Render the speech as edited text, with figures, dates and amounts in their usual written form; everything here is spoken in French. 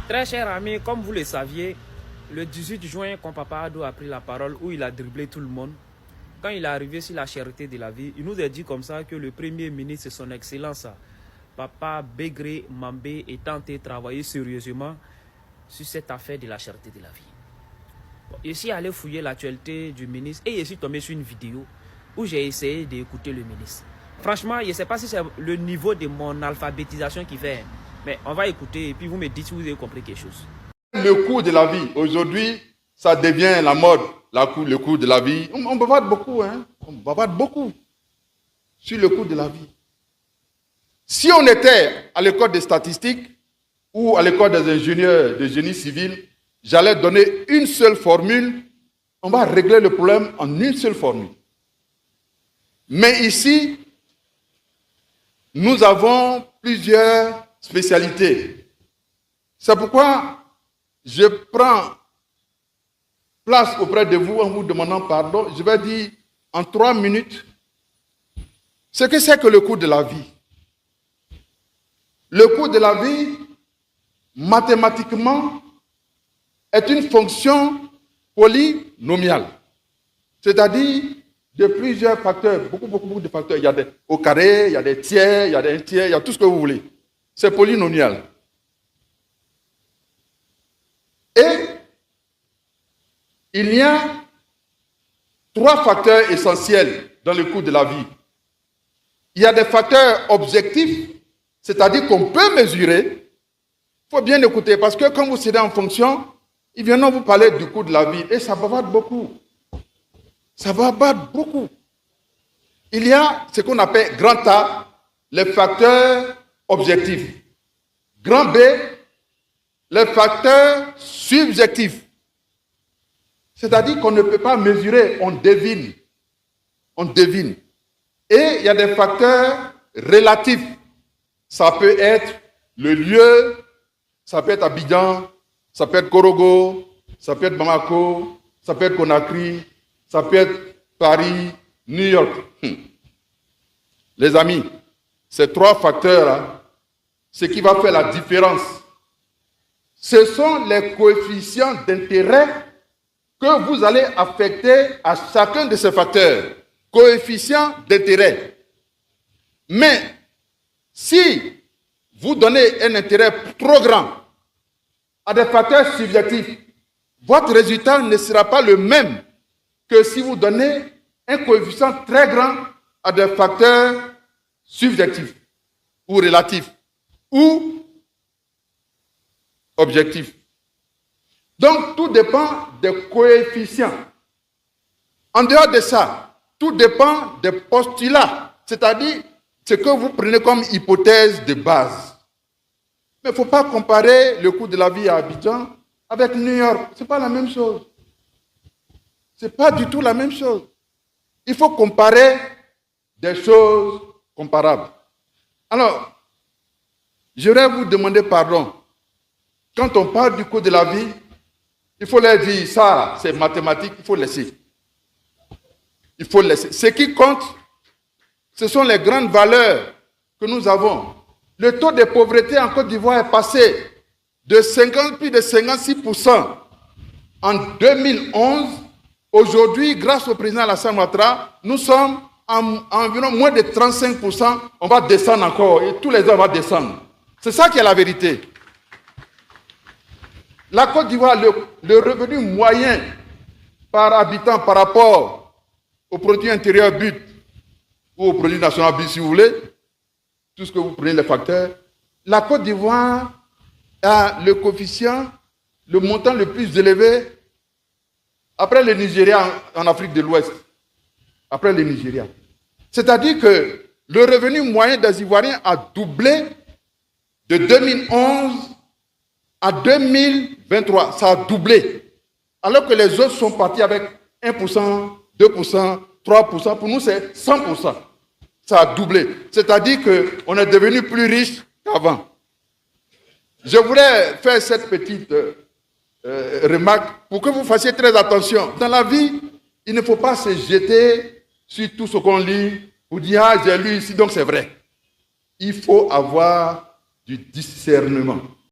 Très cher ami, comme vous le saviez, le 18 juin, quand Papa Addo a pris la parole, où il a dribblé tout le monde, quand il est arrivé sur la cherté de la vie, il nous a dit comme ça que le Premier ministre, son Excellence, Papa Begré Mambé, est tenté de travailler sérieusement sur cette affaire de la cherté de la vie. Bon, je suis allé fouiller l'actualité du ministre et je suis tombé sur une vidéo où j'ai essayé d'écouter le ministre. Franchement, je ne sais pas si c'est le niveau de mon alphabétisation qui fait, mais on va écouter et puis vous me dites si vous avez compris quelque chose. Le coût de la vie, aujourd'hui, ça devient la mode, le coût de la vie. On bavarde beaucoup, hein? On bavarde beaucoup sur le coût de la vie. Si on était à l'école des statistiques ou à l'école des ingénieurs de génie civil, j'allais donner une seule formule, on va régler le problème en une seule formule. Mais ici, nous avons plusieurs spécialités. C'est pourquoi je prends place auprès de vous en vous demandant pardon. Je vais dire en 3 minutes ce que c'est que le coût de la vie. Le coût de la vie, mathématiquement, est une fonction polynomiale. C'est-à-dire de plusieurs facteurs, beaucoup de facteurs. Il y a des au carré, il y a des tiers, il y a des tiers, il y a tout ce que vous voulez. C'est polynomial. Et il y a 3 facteurs essentiels dans le coût de la vie. Il y a des facteurs objectifs, c'est-à-dire qu'on peut mesurer. Il faut bien écouter, parce que quand vous serez en fonction, ils viendront vous parler du coût de la vie, et ça bavarde beaucoup. Ça bavarde beaucoup. Il y a ce qu'on appelle grand A, les facteurs objectifs. Grand B, les facteurs subjectifs. C'est-à-dire qu'on ne peut pas mesurer, on devine. On devine. Et il y a des facteurs relatifs. Ça peut être le lieu, ça peut être Abidjan, ça peut être Korogo, ça peut être Bamako, ça peut être Conakry, ça peut être Paris, New York. Les amis, ces 3 facteurs-là, ce qui va faire la différence, ce sont les coefficients d'intérêt que vous allez affecter à chacun de ces facteurs. Coefficients d'intérêt. Mais si vous donnez un intérêt trop grand à des facteurs subjectifs, votre résultat ne sera pas le même que si vous donnez un coefficient très grand à des facteurs subjectifs ou relatifs ou objectifs. Donc, tout dépend des coefficients. En dehors de ça, tout dépend des postulats, c'est-à-dire ce que vous prenez comme hypothèse de base. Mais il ne faut pas comparer le coût de la vie à Abidjan avec New York. Ce n'est pas la même chose. Ce n'est pas du tout la même chose. Il faut comparer des choses comparables. Alors, je voudrais vous demander pardon. Quand on parle du coût de la vie, il faut leur dire, ça, c'est mathématique, il faut laisser. Il faut laisser. Ce qui compte, ce sont les grandes valeurs que nous avons. Le taux de pauvreté en Côte d'Ivoire est passé de plus de 56% en 2011. Aujourd'hui, grâce au président Alassane Ouattara, nous sommes à environ moins de 35%. On va descendre encore et tous les ans, on va descendre. C'est ça qui est la vérité. La Côte d'Ivoire, le revenu moyen par habitant par rapport au produit intérieur brut ou au produit national brut, si vous voulez, tout ce que vous prenez les facteurs, la Côte d'Ivoire a le coefficient, le montant le plus élevé après le Nigeria en Afrique de l'Ouest. Après le Nigeria. C'est-à-dire que le revenu moyen des Ivoiriens a doublé de 2011 à 2023. Ça a doublé. Alors que les autres sont partis avec 1%, 2%, 3%. Pour nous, c'est 100%. Ça a doublé. C'est-à-dire qu'on est devenu plus riche qu'avant. Je voulais faire cette petite remarque pour que vous fassiez très attention. Dans la vie, il ne faut pas se jeter sur tout ce qu'on lit pour dire « Ah, j'ai lu ici, donc c'est vrai ». Il faut avoir du discernement.